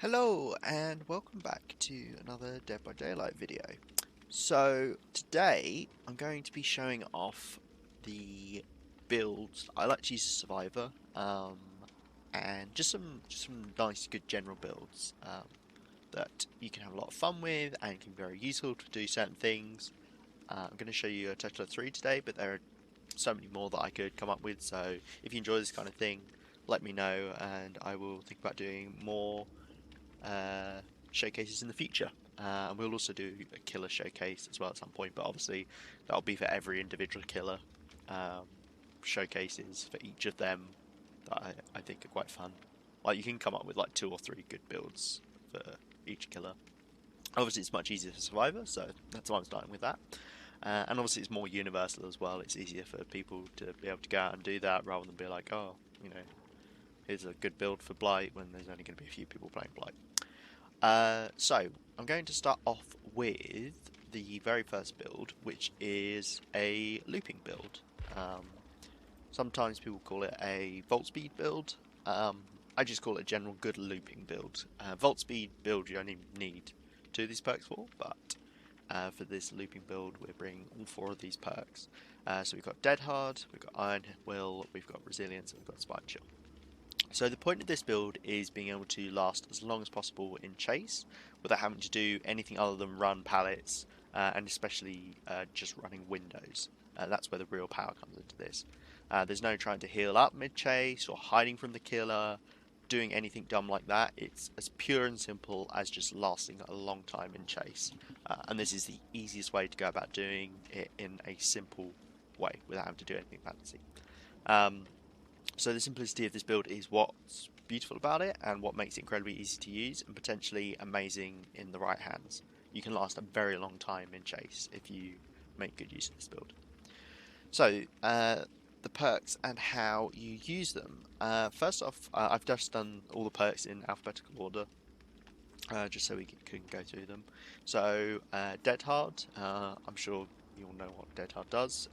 Hello and welcome back to another Dead by Daylight video. So today I'm going to be showing off the builds I like to use as Survivor, and just some nice good general builds that you can have a lot of fun with and can be very useful to do certain things. I'm going to show you a total of 3 today, but there are so many more that I could come up with, so if you enjoy this kind of thing, let me know and I will think about doing more uh, showcases in the future. And we'll also do a killer showcase as well at some point, but obviously that'll be for every individual killer. Um, Showcases for each of them that I think are quite fun. Like you can come up with like 2 or 3 good builds for each killer. Obviously, it's much easier for Survivor, so that's why I'm starting with that. And obviously, it's more universal as well. It's easier for people to be able to go out and do that rather than be like, oh, here's a good build for Blight when there's only going to be a few people playing Blight. So, I'm going to start off with the very first build, which is a looping build. Um, Sometimes people call it a Volt Speed build. I just call it a general good looping build. Volt Speed build you only need 2 of these perks for, but for this looping build we're bringing all 4 of these perks. So we've got Dead Hard, we've got Iron Will, we've got Resilience, and we've got Spine Chill. So the point of this build is being able to last as long as possible in chase without having to do anything other than run pallets, and especially just running windows. That's where the real power comes into this. There's no trying to heal up mid-chase or hiding from the killer, doing anything dumb like that. It's as pure and simple as just lasting a long time in chase. And this is the easiest way to go about doing it in a simple way without having to do anything fancy. So the simplicity of this build is what's beautiful about it and what makes it incredibly easy to use and potentially amazing in the right hands. You can last a very long time in chase if you make good use of this build. So the perks and how you use them. First off, I've just done all the perks in alphabetical order, just so we can go through them. So Dead Hard, I'm sure you all know what Dead Hard does.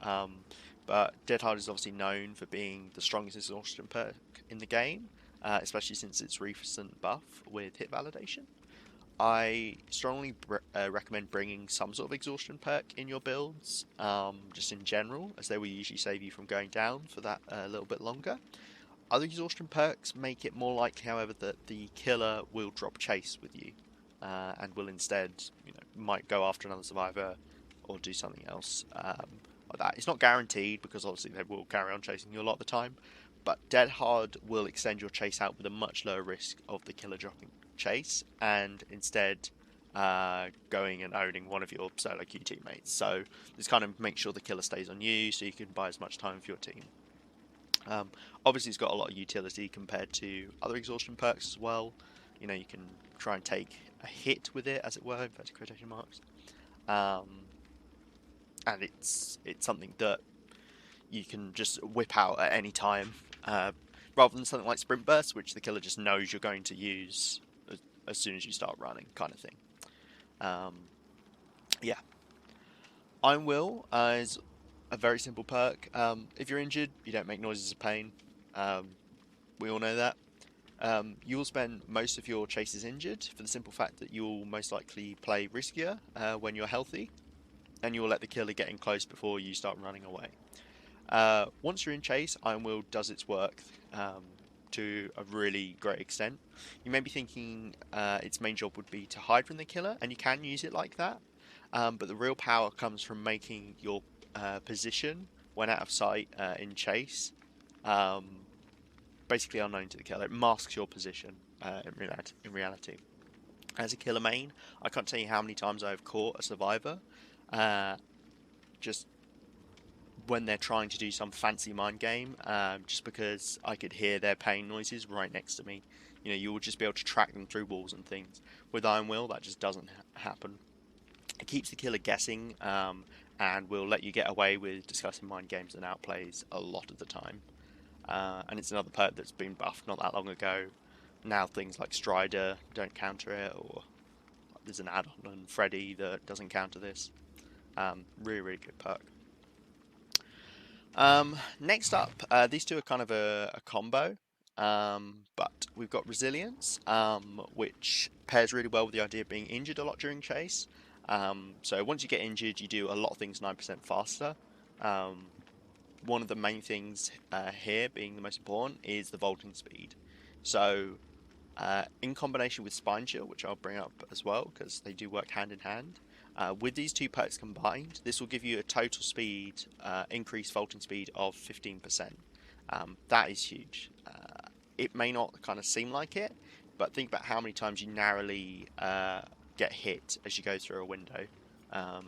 But Dead Hard is obviously known for being the strongest exhaustion perk in the game, especially since its recent buff with hit validation. I strongly recommend bringing some sort of exhaustion perk in your builds, just in general, as they will usually save you from going down for that a little bit longer. Other exhaustion perks make it more likely, however, that the killer will drop chase with you, and will instead, might go after another survivor or do something else like that. It's not guaranteed because obviously they will carry on chasing you a lot of the time, but Dead Hard will extend your chase out with a much lower risk of the killer dropping chase and instead going and owning one of your solo queue teammates. So this kind of makes sure the killer stays on you so you can buy as much time for your team. Obviously it's got a lot of utility compared to other exhaustion perks as well. You can try and take a hit with it, as it were, in fact, quotation marks. And it's something that you can just whip out at any time, rather than something like Sprint Burst, which the killer just knows you're going to use as soon as you start running, kind of thing. Yeah. Iron Will is a very simple perk. If you're injured, you don't make noises of pain. We all know that. You will spend most of your chases injured for the simple fact that you will most likely play riskier when you're healthy, and you will let the killer get in close before you start running away. Once you're in chase, Iron Will does its work to a really great extent. You may be thinking its main job would be to hide from the killer, and you can use it like that, but the real power comes from making your position when out of sight in chase basically unknown to the killer. It masks your position in reality. As a killer main, I can't tell you how many times I've caught a survivor just when they're trying to do some fancy mind game, just because I could hear their pain noises right next to me. You will just be able to track them through walls and things. With Iron Will, that just doesn't happen. It keeps the killer guessing, and will let you get away with discussing mind games and outplays a lot of the time. And it's another perk that's been buffed not that long ago. Now things like Strider don't counter it, or there's an add-on on Freddy that doesn't counter this. Really, really good perk. Next up, these two are kind of a combo. But we've got resilience, which pairs really well with the idea of being injured a lot during chase. So once you get injured, you do a lot of things 9% faster. Um, One of the main things here, being the most important, is the vaulting speed. So in combination with Spine Chill, which I'll bring up as well because they do work hand in hand. With these two perks combined, this will give you a total speed, increased vaulting speed of 15%. That is huge. It may not kind of seem like it, but think about how many times you narrowly get hit as you go through a window. Um,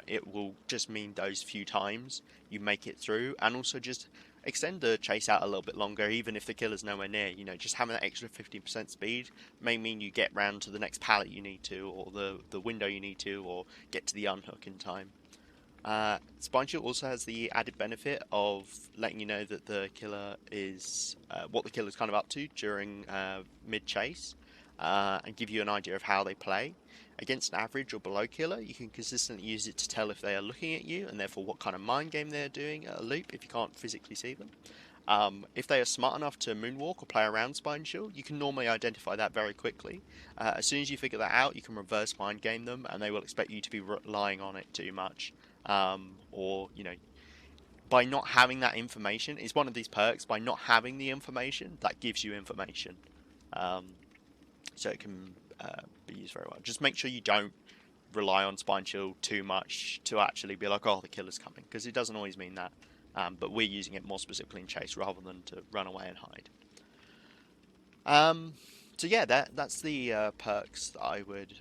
it will just mean those few times you make it through, and also just extend the chase out a little bit longer, even if the killer's nowhere near. Just having that extra 15% speed may mean you get round to the next pallet you need to, or the window you need to, or get to the unhook in time. Spine Shield also has the added benefit of letting you know that the killer is what the killer's kind of up to during mid chase, and give you an idea of how they play. Against an average or below killer, you can consistently use it to tell if they are looking at you, and therefore what kind of mind game they're doing at a loop if you can't physically see them. If they are smart enough to moonwalk or play around Spine Shield, you can normally identify that very quickly. As soon as you figure that out, you can reverse mind game them, and they will expect you to be relying on it too much. Or, by not having that information, is one of these perks. By not having the information, that gives you information. So it can be used very well. Just make sure you don't rely on Spine Shield too much to actually be like, oh, the killer's coming, because it doesn't always mean that. But we're using it more specifically in chase rather than to run away and hide. So yeah, that's the perks that I would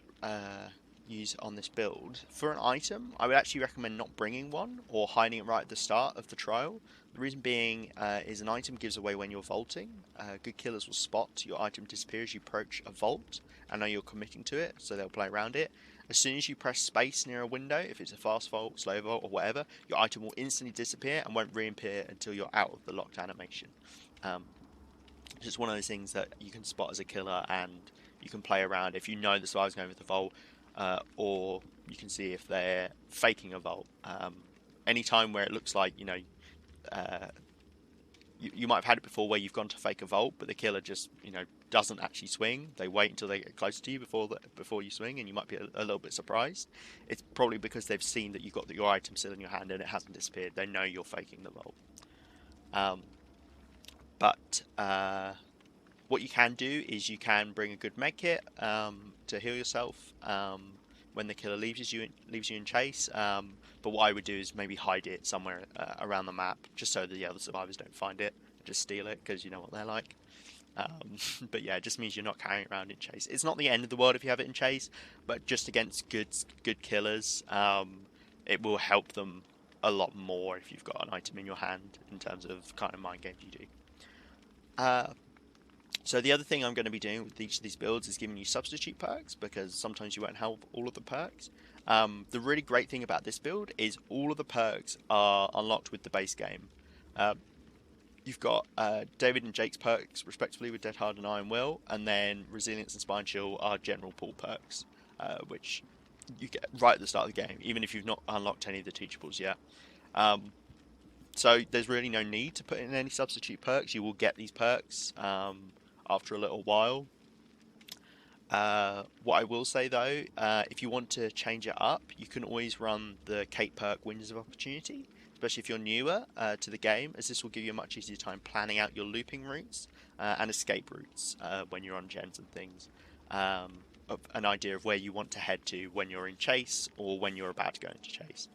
use on this build. For an item, I would actually recommend not bringing one or hiding it right at the start of the trial. The reason being is an item gives away when you're vaulting. Good killers will spot your item disappear as you approach a vault and know you're committing to it, so they'll play around it. As soon as you press space near a window, if it's a fast vault, slow vault, or whatever, your item will instantly disappear and won't reappear until you're out of the locked animation. It's just one of those things that you can spot as a killer, and you can play around if you know the survivor's going with the vault, or you can see if they're faking a vault. Any time where it looks like, you might have had it before where you've gone to fake a vault, but the killer just, doesn't actually swing. They wait until they get close to you before you swing, and you might be a little bit surprised. It's probably because they've seen that you've got your item still in your hand and it hasn't disappeared. They know you're faking the vault. But what you can do is you can bring a good med kit to heal yourself when the killer leaves you in chase. But what I would do is maybe hide it somewhere around the map, just so that the other survivors don't find it. Just steal it, because you know what they're like. But yeah, it just means you're not carrying it around in chase. It's not the end of the world if you have it in chase, but just against good killers, it will help them a lot more if you've got an item in your hand in terms of kind of mind games you do. So the other thing I'm going to be doing with each of these builds is giving you substitute perks, because sometimes you won't have all of the perks. The really great thing about this build is all of the perks are unlocked with the base game. You've got David and Jake's perks, respectively, with Dead Hard and Iron Will, and then Resilience and Spine Chill are general pool perks, which you get right at the start of the game, even if you've not unlocked any of the teachables yet. So there's really no need to put in any substitute perks. You will get these perks after a little while. What I will say though, if you want to change it up, you can always run the Kate perk Windows of Opportunity, especially if you're newer to the game, as this will give you a much easier time planning out your looping routes and escape routes when you're on gens and things. An idea of where you want to head to when you're in chase or when you're about to go into chase,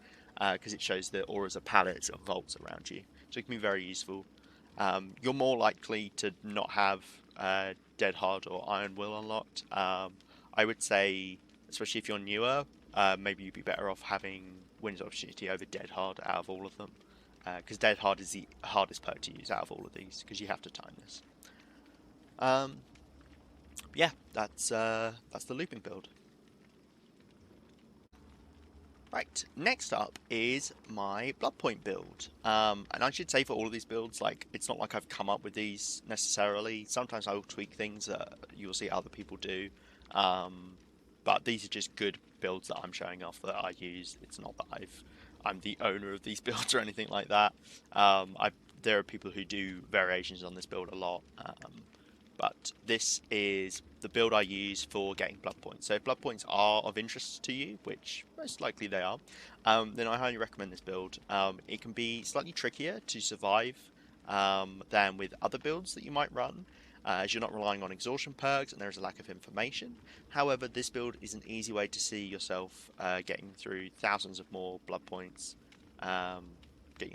because it shows the auras of pallets and vaults around you, so it can be very useful. You're more likely to not have Dead Hard or Iron Will unlocked. I would say, especially if you're newer, maybe you'd be better off having Windows Opportunity over Dead Hard out of all of them, because Dead Hard is the hardest perk to use out of all of these, because you have to time this. Yeah, that's the looping build. Right, next up is my Blood Point build. And I should say for all of these builds, it's not like I've come up with these necessarily. Sometimes I will tweak things that you'll see other people do. But these are just good builds that I'm showing off that I use. It's not that I'm the owner of these builds or anything like that. there are people who do variations on this build a lot, but this is the build I use for getting blood points. So if blood points are of interest to you, which most likely they are, then I highly recommend this build. It can be slightly trickier to survive than with other builds that you might run, as you're not relying on exhaustion perks and there is a lack of information. However, this build is an easy way to see yourself getting through thousands of more blood points, getting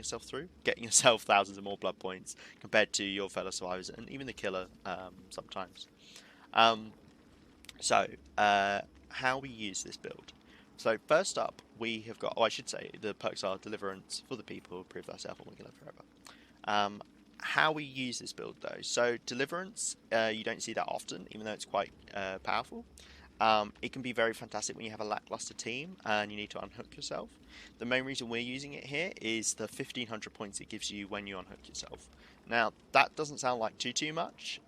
yourself thousands of more blood points compared to your fellow survivors and even the killer sometimes. How we use this build. So first up, we have got, I should say, the perks are Deliverance for the people, Prove Thyself, and We Can Live Forever. How we use this build though. So Deliverance, you don't see that often, even though it's quite powerful. It can be very fantastic when you have a lackluster team and you need to unhook yourself. The main reason we're using it here is the 1500 points it gives you when you unhook yourself. Now, that doesn't sound like too much,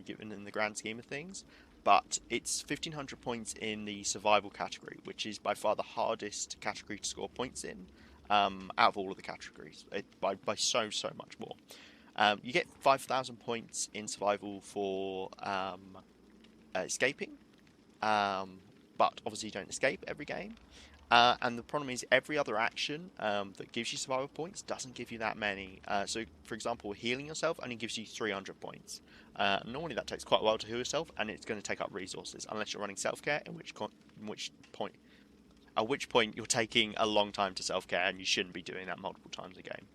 given in the grand scheme of things, but it's 1500 points in the survival category, which is by far the hardest category to score points in, out of all of the categories, by so much more. You get 5000 points in survival for escaping, but obviously you don't escape every game. And the problem is every other action that gives you survival points doesn't give you that many. So, for example, healing yourself only gives you 300 points. Normally that takes quite a while to heal yourself, and it's going to take up resources, unless you're running self-care, at which point you're taking a long time to self-care, and you shouldn't be doing that multiple times a game.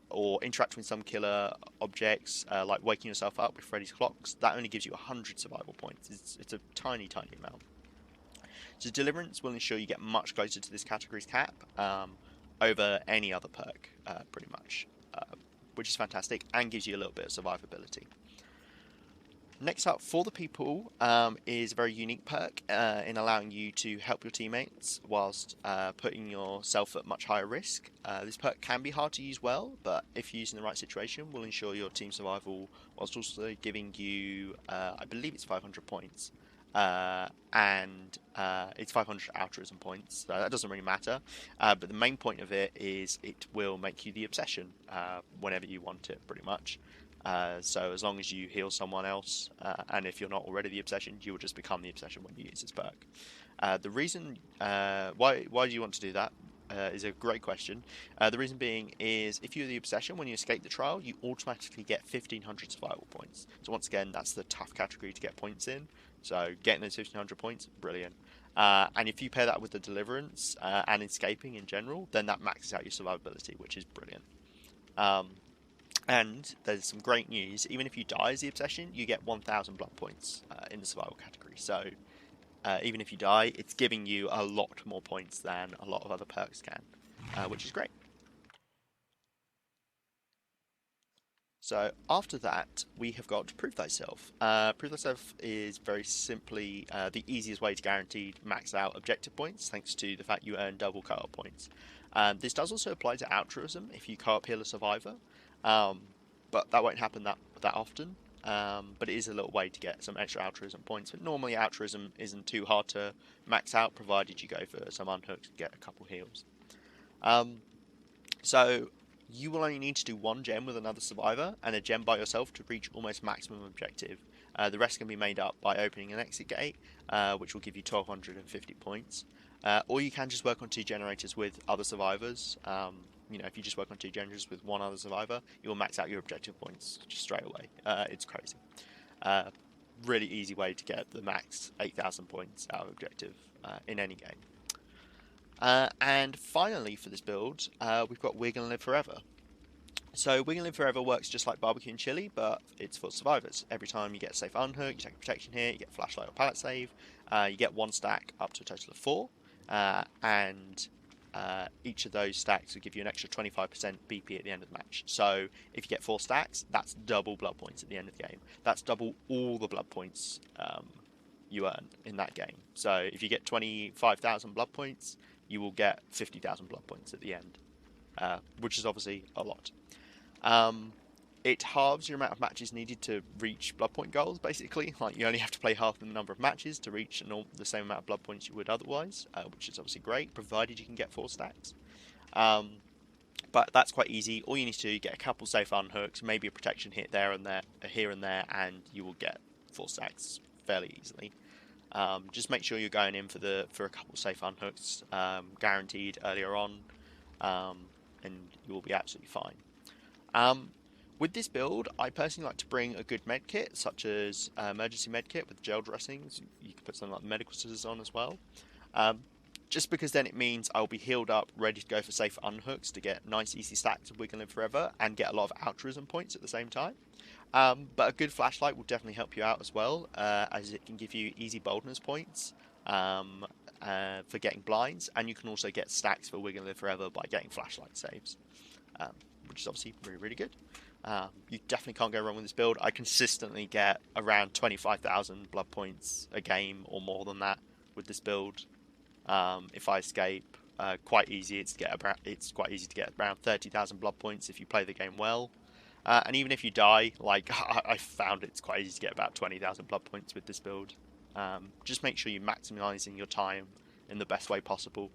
Or interacting with some killer objects, like waking yourself up with Freddy's clocks. That only gives you 100 survival points. It's a tiny amount. So Deliverance will ensure you get much closer to this category's cap over any other perk, pretty much, which is fantastic and gives you a little bit of survivability. Next up, For the People is a very unique perk in allowing you to help your teammates whilst putting yourself at much higher risk. This perk can be hard to use well, but if used in the right situation, will ensure your team survival whilst also giving you, I believe it's 500 points. And it's 500 altruism points, so that doesn't really matter. But the main point of it is it will make you the obsession whenever you want it, pretty much. So as long as you heal someone else, and if you're not already the obsession, you will just become the obsession when you use this perk. The reason why do you want to do that is a great question. The reason being is if you're the obsession, when you escape the trial, you automatically get 1500 survival points. So once again, that's the tough category to get points in. So getting those 1500 points, brilliant. And if you pair that with the Deliverance and escaping in general, then that maxes out your survivability, which is brilliant. And there's some great news. Even if you die as the obsession, you get 1000 blood points in the survival category. So even if you die, it's giving you a lot more points than a lot of other perks can, which is great. So after that, we have got Prove Thyself. Prove Thyself is very simply the easiest way to guaranteed max out objective points, thanks to the fact you earn double co-op points. This does also apply to altruism if you co-op heal a survivor, but that won't happen that often. But it is a little way to get some extra altruism points. But normally altruism isn't too hard to max out, provided you go for some unhooks and get a couple heals. So you will only need to do one gem with another survivor and a gem by yourself to reach almost maximum objective. The rest can be made up by opening an exit gate, which will give you 1250 points. Or you can just work on 2 generators with other survivors. If you just work on 2 generators with one other survivor, you will max out your objective points just straight away. It's crazy. Really easy way to get the max 8000 points out of objective in any game. And finally for this build, we've got We're Gonna Live Forever. So We're Gonna Live Forever works just like Barbecue and Chili, but it's for survivors. Every time you get a safe unhook, you take a protection hit, you get flashlight or pallet save, you get 1 stack up to a total of 4, and each of those stacks will give you an extra 25% BP at the end of the match. So if you get 4 stacks, that's double blood points at the end of the game. That's double all the blood points you earn in that game. So if you get 25,000 blood points, you will get 50,000 blood points at the end, which is obviously a lot. It halves your amount of matches needed to reach blood point goals, basically. Like, you only have to play half the number of matches to reach the same amount of blood points you would otherwise, which is obviously great, provided you can get 4 stacks. but that's quite easy. All you need to do is get a couple safe unhooks, maybe a protection hit here and there, and you will get 4 stacks fairly easily. Just make sure you're going in for a couple safe unhooks, guaranteed earlier on, and you will be absolutely fine. With this build, I personally like to bring a good med kit, such as emergency med kit with gel dressings. You can put something like medical scissors on as well. Just because then it means I'll be healed up, ready to go for safe unhooks to get nice easy stacks of Wiggle Live Forever and get a lot of altruism points at the same time. But a good flashlight will definitely help you out as well, as it can give you easy boldness points for getting blinds, and you can also get stacks for Wiggle Live Forever by getting flashlight saves, which is obviously really, really good. You definitely can't go wrong with this build. I consistently get around 25,000 blood points a game or more than that with this build. If I escape, quite easy. It's quite easy to get around 30,000 blood points if you play the game well. And even if you die, like I found it's quite easy to get about 20,000 blood points with this build. Just make sure you're maximizing your time in the best way possible.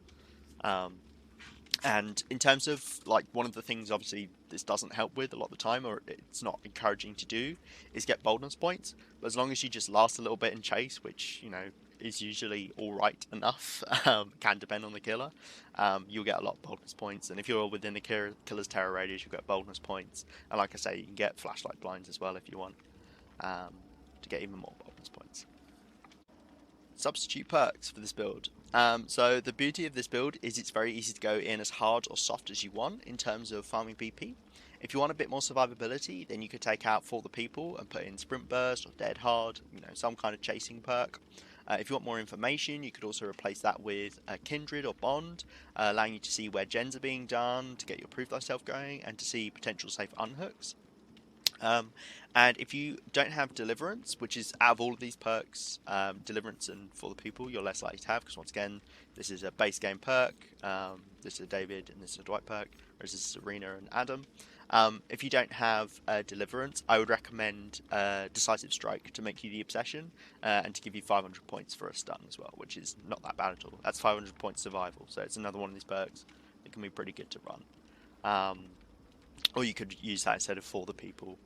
And in terms of, like, one of the things obviously this doesn't help with a lot of the time, or it's not encouraging to do, is get boldness points. But as long as you just last a little bit in chase, which, you know, is usually alright enough, can depend on the killer, you'll get a lot of boldness points. And if you're within the killer's terror radius, you'll get boldness points. And like I say, you can get flashlight blinds as well if you want, to get even more boldness points. Substitute perks for this build. So the beauty of this build is it's very easy to go in as hard or soft as you want in terms of farming BP. If you want a bit more survivability, then you could take out For the People and put in Sprint Burst or Dead Hard, you know, some kind of chasing perk. If you want more information, you could also replace that with Kindred or Bond, allowing you to see where gens are being done, to get your Prove Thyself going, and to see potential safe unhooks. And if you don't have Deliverance, which is out of all of these perks, Deliverance and For the People, you're less likely to have, because once again, this is a base game perk, this is a David and this is a Dwight perk, whereas this is Serena and Adam. If you don't have Deliverance, I would recommend Decisive Strike to make you the Obsession, and to give you 500 points for a stun as well, which is not that bad at all. That's 500 points survival, so it's another one of these perks that can be pretty good to run. Or you could use that instead of For the People,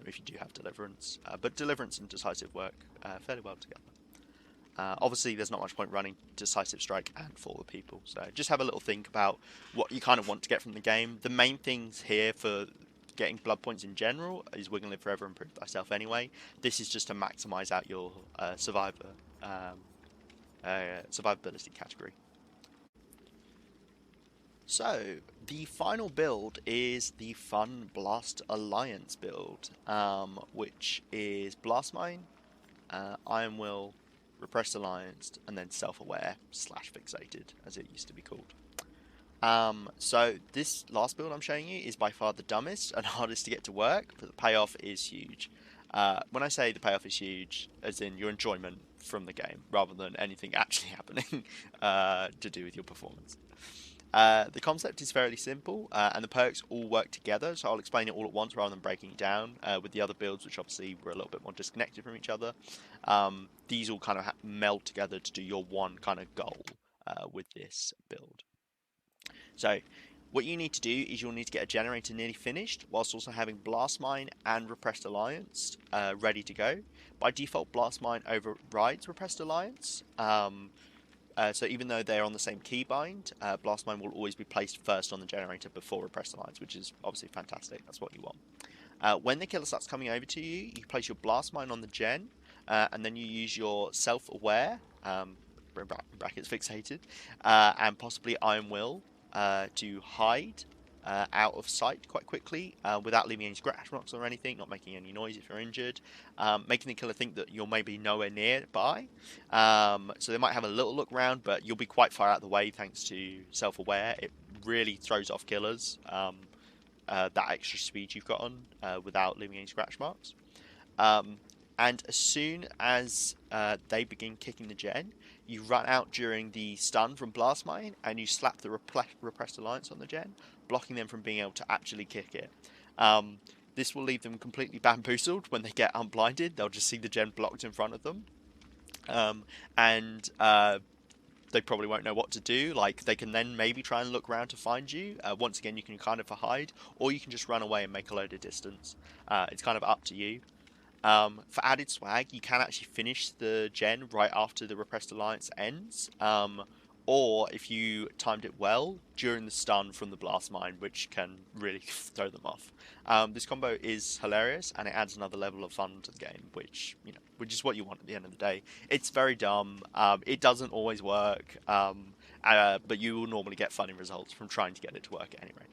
if you do have Deliverance. But Deliverance and Decisive work fairly well together. Obviously, there's not much point running Decisive Strike and For the People, so just have a little think about what you kind of want to get from the game. The main things here for getting blood points in general is Wiggle Live Forever and Prove Thyself anyway. This is just to maximise out your survivability category. So, the final build is the Fun Blast Alliance build, which is Blast Mine, Iron Will, Repressed Alliance, and then Self-Aware / Fixated, as it used to be called. So this last build I'm showing you is by far the dumbest and hardest to get to work, but the payoff is huge. When I say the payoff is huge, as in your enjoyment from the game, rather than anything actually happening to do with your performance. The concept is fairly simple, and the perks all work together, so I'll explain it all at once rather than breaking it down with the other builds, which obviously were a little bit more disconnected from each other. These all kind of meld together to do your one kind of goal with this build. So what you need to do is you'll need to get a generator nearly finished, whilst also having Blast Mine and Repressed Alliance ready to go. By default, Blast Mine overrides Repressed Alliance. So even though they're on the same keybind, Blast Mine will always be placed first on the generator before Repressed Alliance, which is obviously fantastic. That's what you want. When the killer starts coming over to you, you place your Blast Mine on the gen, and then you use your Self-Aware, brackets Fixated, and possibly Iron Will to hide out of sight quite quickly without leaving any scratch marks or anything, not making any noise if you're injured, making the killer think that you're maybe nowhere nearby. So they might have a little look around, but you'll be quite far out of the way thanks to Self-Aware. It really throws off killers, that extra speed you've got on without leaving any scratch marks. And as soon as they begin kicking the gen, you run out during the stun from Blast Mine and you slap the Repressed Alliance on the gen, blocking them from being able to actually kick it. This will leave them completely bamboozled when they get unblinded. They'll just see the gen blocked in front of them. And they probably won't know what to do. Like, they can then maybe try and look around to find you. Once again, you can kind of hide, or you can just run away and make a load of distance. It's kind of up to you. For added swag, you can actually finish the gen right after the Repressed Alliance ends. Or if you timed it well, during the stun from the Blast Mine, which can really throw them off. This combo is hilarious, and it adds another level of fun to the game, which is what you want at the end of the day. It's very dumb. It doesn't always work, but you will normally get funny results from trying to get it to work anyway.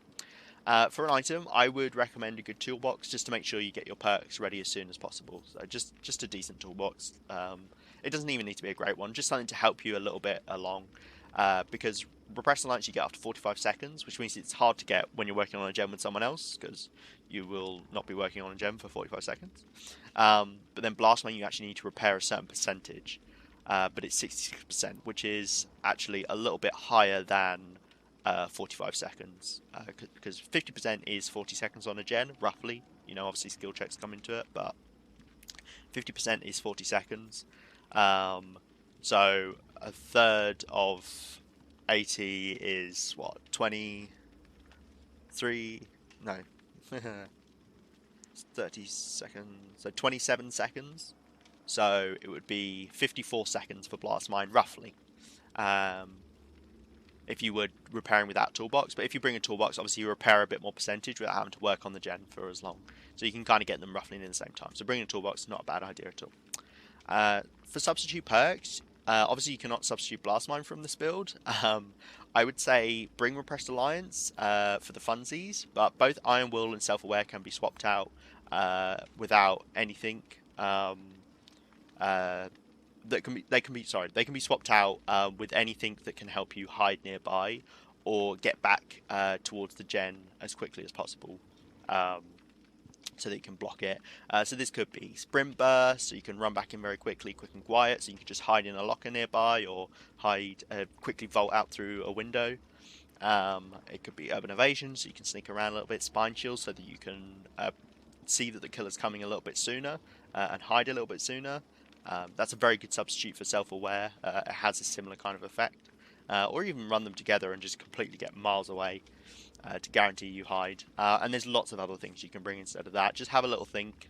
For an item, I would recommend a good toolbox just to make sure you get your perks ready as soon as possible. So just a decent toolbox. It doesn't even need to be a great one, just something to help you a little bit along. Because Repressed Alliance you get after 45 seconds, which means it's hard to get when you're working on a gem with someone else, because you will not be working on a gem for 45 seconds. But then Blast Mine you actually need to repair a certain percentage, but it's 66%, which is actually a little bit higher than 45 seconds, because 50% is 40 seconds on a gen, roughly. Obviously skill checks come into it, but 50% is 40 seconds. So a third of 80 is what, 23? No, 30 seconds. So 27 seconds. So it would be 54 seconds for Blast Mine, roughly. If you were repairing without toolbox, but if you bring a toolbox, obviously you repair a bit more percentage without having to work on the gen for as long. So you can kind of get them roughly in the same time. So bringing a toolbox is not a bad idea at all. For substitute perks, obviously you cannot substitute Blast Mine from this build. I would say bring Repressed Alliance for the funsies, but both Iron Will and Self-Aware can be swapped out without anything. They can be swapped out with anything that can help you hide nearby or get back towards the gen as quickly as possible, so that you can block it. So this could be Sprint Burst, so you can run back in very quickly, quick and quiet, so you can just hide in a locker nearby or hide quickly vault out through a window. It could be Urban Evasion, so you can sneak around a little bit. Spine Shield, so that you can see that the killer's coming a little bit sooner and hide a little bit sooner. That's a very good substitute for Self-Aware. It has a similar kind of effect. Or even run them together and just completely get miles away to guarantee you hide. And there's lots of other things you can bring instead of that. Just have a little think.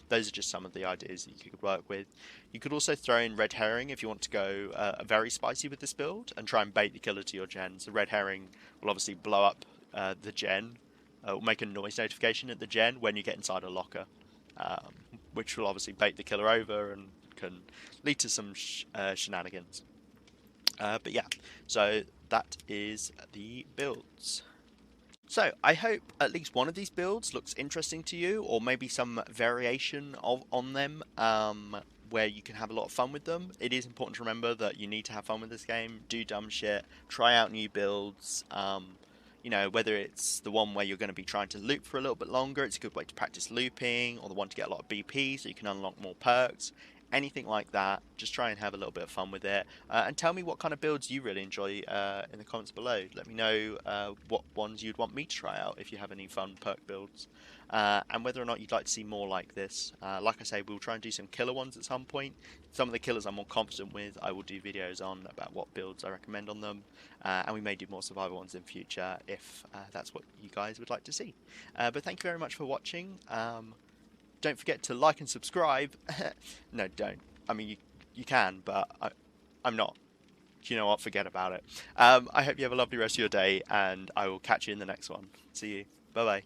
Those are just some of the ideas that you could work with. You could also throw in Red Herring if you want to go very spicy with this build and try and bait the killer to your gen. So Red Herring will obviously blow up the gen, or make a noise notification at the gen when you get inside a locker. Which will obviously bait the killer over and can lead to some shenanigans. But yeah, so that is the builds. So I hope at least one of these builds looks interesting to you, or maybe some variation on them, where you can have a lot of fun with them. It is important to remember that you need to have fun with this game, do dumb shit, try out new builds. Whether it's the one where you're going to be trying to loop for a little bit longer, it's a good way to practice looping, or the one to get a lot of BP so you can unlock more perks. Anything like that, just try and have a little bit of fun with it. And tell me what kind of builds you really enjoy in the comments below. Let me know what ones you'd want me to try out if you have any fun perk builds. And whether or not you'd like to see more like this. Like I say, we'll try and do some killer ones at some point. Some of the killers I'm more confident with, I will do videos on about what builds I recommend on them. And we may do more survival ones in future if that's what you guys would like to see. But thank you very much for watching. Don't forget to like and subscribe. No, don't. I mean, you can, but I'm not. You know what? Forget about it. I hope you have a lovely rest of your day, and I will catch you in the next one. See you. Bye-bye.